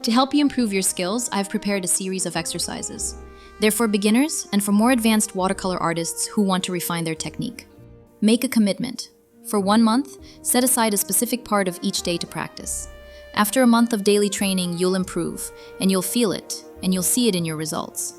To help you improve your skills, I've prepared a series of exercises. They're for beginners and for more advanced watercolor artists who want to refine their technique. Make a commitment. For 1 month, set aside a specific part of each day to practice. After a month of daily training, you'll improve, and you'll feel it, and you'll see it in your results.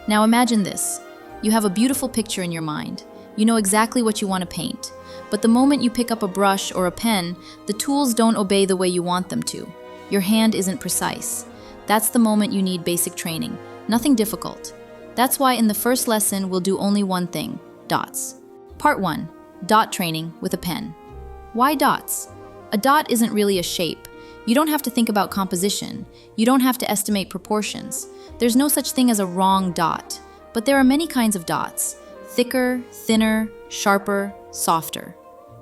Now imagine this. You have a beautiful picture in your mind. You know exactly what you want to paint. But the moment you pick up a brush or a pen, the tools don't obey the way you want them to. Your hand isn't precise. That's the moment you need basic training. Nothing difficult. That's why in the first lesson, we'll do only one thing: dots. Part 1. Dot training with a pen. Why dots? A dot isn't really a shape. You don't have to think about composition. You don't have to estimate proportions. There's no such thing as a wrong dot. But there are many kinds of dots: thicker, thinner, sharper, softer.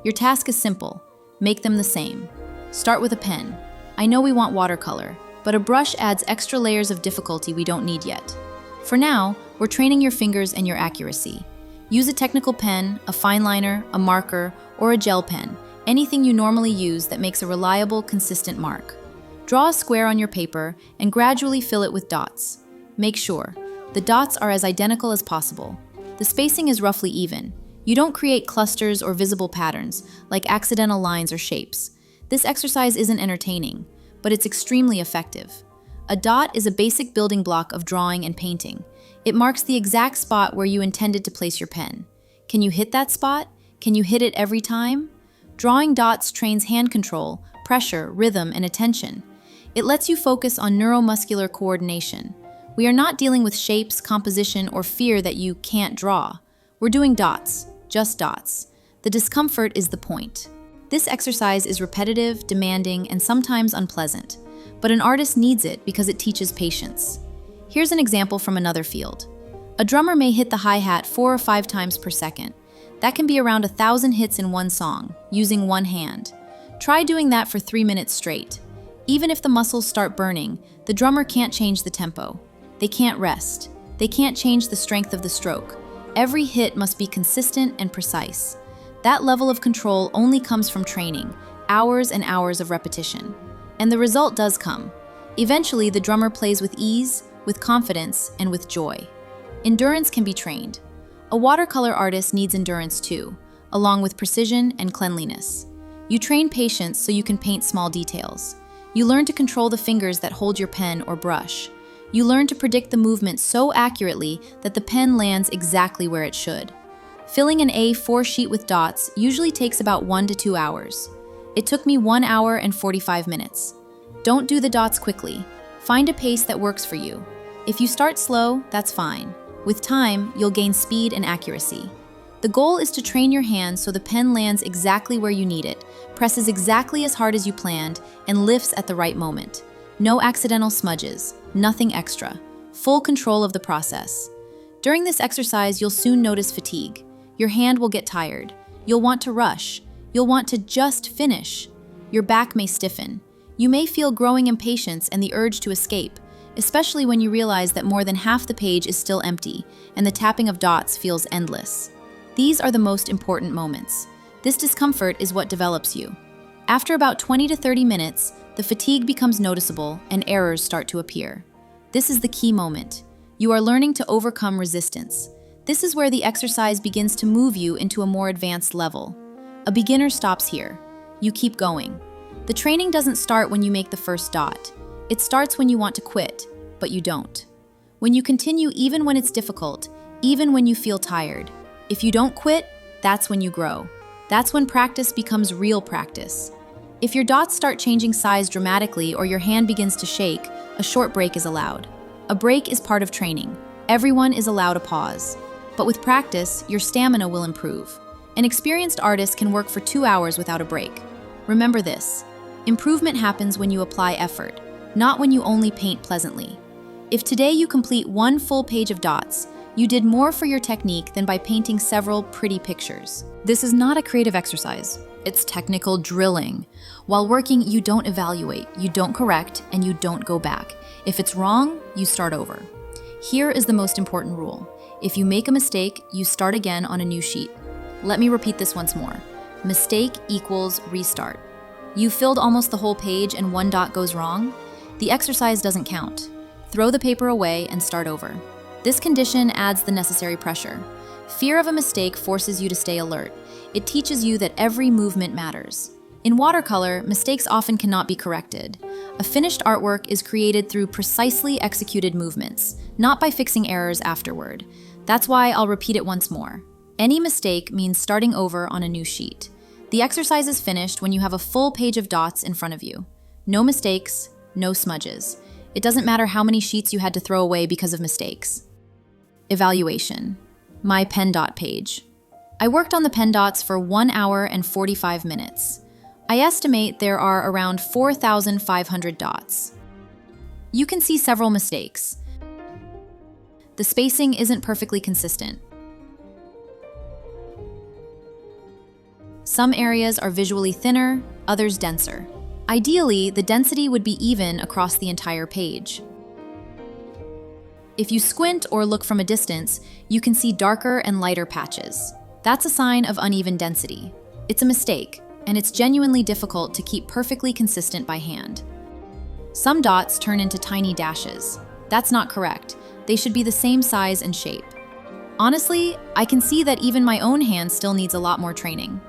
Your task is simple. Make them the same. Start with a pen. I know we want watercolor, but a brush adds extra layers of difficulty we don't need yet. For now, we're training your fingers and your accuracy. Use a technical pen, a fine liner, a marker, or a gel pen, anything you normally use that makes a reliable, consistent mark. Draw a square on your paper and gradually fill it with dots. Make sure the dots are as identical as possible. The spacing is roughly even. You don't create clusters or visible patterns, like accidental lines or shapes. This exercise isn't entertaining, but it's extremely effective. A dot is a basic building block of drawing and painting. It marks the exact spot where you intended to place your pen. Can you hit that spot? Can you hit it every time? Drawing dots trains hand control, pressure, rhythm, and attention. It lets you focus on neuromuscular coordination. We are not dealing with shapes, composition, or fear that you can't draw. We're doing dots, just dots. The discomfort is the point. This exercise is repetitive, demanding, and sometimes unpleasant, but an artist needs it because it teaches patience. Here's an example from another field. A drummer may hit the hi-hat 4 or 5 times per second. That can be around 1,000 hits in one song, using one hand. Try doing that for 3 minutes straight. Even if the muscles start burning, the drummer can't change the tempo. They can't rest. They can't change the strength of the stroke. Every hit must be consistent and precise. That level of control only comes from training, hours and hours of repetition. And the result does come. Eventually, the drummer plays with ease, with confidence, and with joy. Endurance can be trained. A watercolor artist needs endurance too, along with precision and cleanliness. You train patience so you can paint small details. You learn to control the fingers that hold your pen or brush. You learn to predict the movement so accurately that the pen lands exactly where it should. Filling an A4 sheet with dots usually takes about 1 to 2 hours. It took me 1 hour and 45 minutes. Don't do the dots quickly. Find a pace that works for you. If you start slow, that's fine. With time, you'll gain speed and accuracy. The goal is to train your hand so the pen lands exactly where you need it, presses exactly as hard as you planned, and lifts at the right moment. No accidental smudges, nothing extra. Full control of the process. During this exercise, you'll soon notice fatigue. Your hand will get tired. You'll want to rush. You'll want to just finish. Your back may stiffen. You may feel growing impatience and the urge to escape, especially when you realize that more than half the page is still empty and the tapping of dots feels endless. These are the most important moments. This discomfort is what develops you. After about 20 to 30 minutes, the fatigue becomes noticeable and errors start to appear. This is the key moment. You are learning to overcome resistance. This is where the exercise begins to move you into a more advanced level. A beginner stops here. You keep going. The training doesn't start when you make the first dot. It starts when you want to quit, but you don't. When you continue even when it's difficult, even when you feel tired. If you don't quit, that's when you grow. That's when practice becomes real practice. If your dots start changing size dramatically or your hand begins to shake, a short break is allowed. A break is part of training. Everyone is allowed a pause. But with practice, your stamina will improve. An experienced artist can work for 2 hours without a break. Remember this: improvement happens when you apply effort, not when you only paint pleasantly. If today you complete 1 full page of dots, you did more for your technique than by painting several pretty pictures. This is not a creative exercise. It's technical drilling. While working, you don't evaluate, you don't correct, and you don't go back. If it's wrong, you start over. Here is the most important rule. If you make a mistake, you start again on a new sheet. Let me repeat this once more. Mistake equals restart. You filled almost the whole page and one dot goes wrong? The exercise doesn't count. Throw the paper away and start over. This condition adds the necessary pressure. Fear of a mistake forces you to stay alert. It teaches you that every movement matters. In watercolor, mistakes often cannot be corrected. A finished artwork is created through precisely executed movements, not by fixing errors afterward. That's why I'll repeat it once more. Any mistake means starting over on a new sheet. The exercise is finished when you have a full page of dots in front of you. No mistakes, no smudges. It doesn't matter how many sheets you had to throw away because of mistakes. Evaluation. My pen dot page. I worked on the pen dots for 1 hour and 45 minutes. I estimate there are around 4,500 dots. You can see several mistakes. The spacing isn't perfectly consistent. Some areas are visually thinner, others denser. Ideally, the density would be even across the entire page. If you squint or look from a distance, you can see darker and lighter patches. That's a sign of uneven density. It's a mistake, and it's genuinely difficult to keep perfectly consistent by hand. Some dots turn into tiny dashes. That's not correct. They should be the same size and shape. Honestly, I can see that even my own hand still needs a lot more training.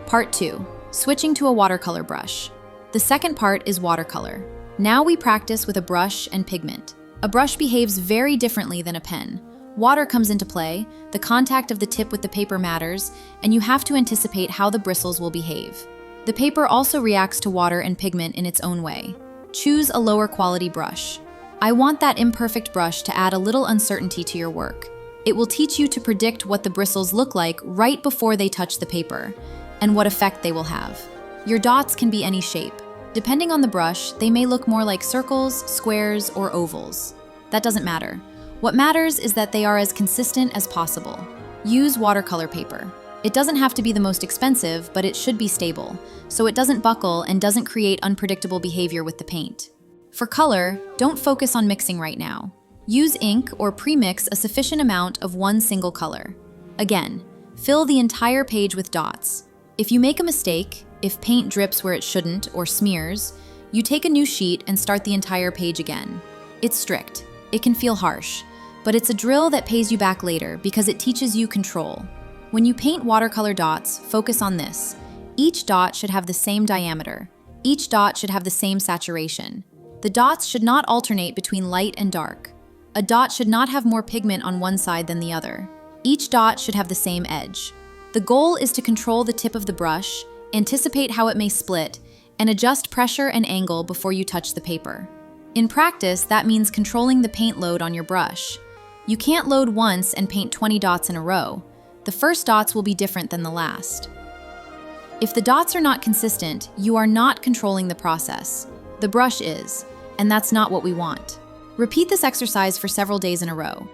Part 2. Switching to a watercolor brush. The second part is watercolor. Now we practice with a brush and pigment. A brush behaves very differently than a pen. Water comes into play, the contact of the tip with the paper matters, and you have to anticipate how the bristles will behave. The paper also reacts to water and pigment in its own way. Choose a lower quality brush. I want that imperfect brush to add a little uncertainty to your work. It will teach you to predict what the bristles look like right before they touch the paper, and what effect they will have. Your dots can be any shape. Depending on the brush, they may look more like circles, squares, or ovals. That doesn't matter. What matters is that they are as consistent as possible. Use watercolor paper. It doesn't have to be the most expensive, but it should be stable, so it doesn't buckle and doesn't create unpredictable behavior with the paint. For color, don't focus on mixing right now. Use ink or pre-mix a sufficient amount of one single color. Again, fill the entire page with dots. If you make a mistake, if paint drips where it shouldn't or smears, you take a new sheet and start the entire page again. It's strict. It can feel harsh, but it's a drill that pays you back later because it teaches you control. When you paint watercolor dots, focus on this. Each dot should have the same diameter. Each dot should have the same saturation. The dots should not alternate between light and dark. A dot should not have more pigment on one side than the other. Each dot should have the same edge. The goal is to control the tip of the brush, anticipate how it may split, and adjust pressure and angle before you touch the paper. In practice, that means controlling the paint load on your brush. You can't load once and paint 20 dots in a row. The first dots will be different than the last. If the dots are not consistent, you are not controlling the process. The brush is, and that's not what we want. Repeat this exercise for several days in a row.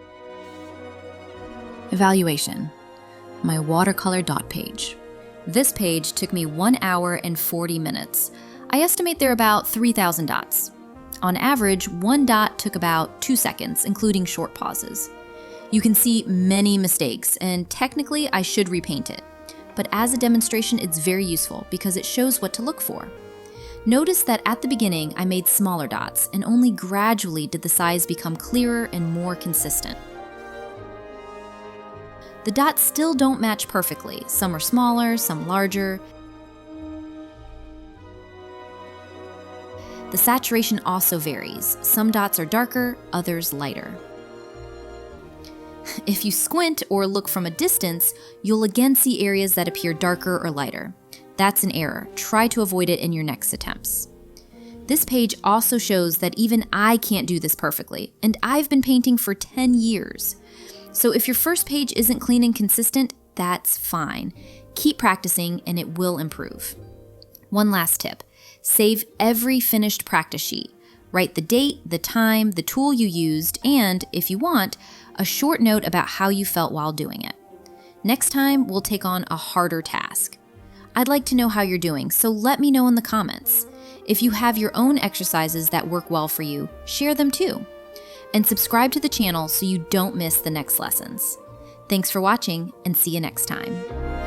Evaluation. My watercolor dot page. This page took me 1 hour and 40 minutes. I estimate there are about 3,000 dots. On average, one dot took about 2 seconds, including short pauses. You can see many mistakes, and technically I should repaint it. But as a demonstration, it's very useful because it shows what to look for. Notice that at the beginning, I made smaller dots, and only gradually did the size become clearer and more consistent. The dots still don't match perfectly. Some are smaller, some larger. The saturation also varies. Some dots are darker, others lighter. If you squint or look from a distance, you'll again see areas that appear darker or lighter. That's an error. Try to avoid it in your next attempts. This page also shows that even I can't do this perfectly, and I've been painting for 10 years. So if your first page isn't clean and consistent, that's fine. Keep practicing and it will improve. One last tip. Save every finished practice sheet. Write the date, the time, the tool you used, and, if you want, a short note about how you felt while doing it. Next time, we'll take on a harder task. I'd like to know how you're doing, so let me know in the comments. If you have your own exercises that work well for you, share them too. And subscribe to the channel so you don't miss the next lessons. Thanks for watching, and see you next time.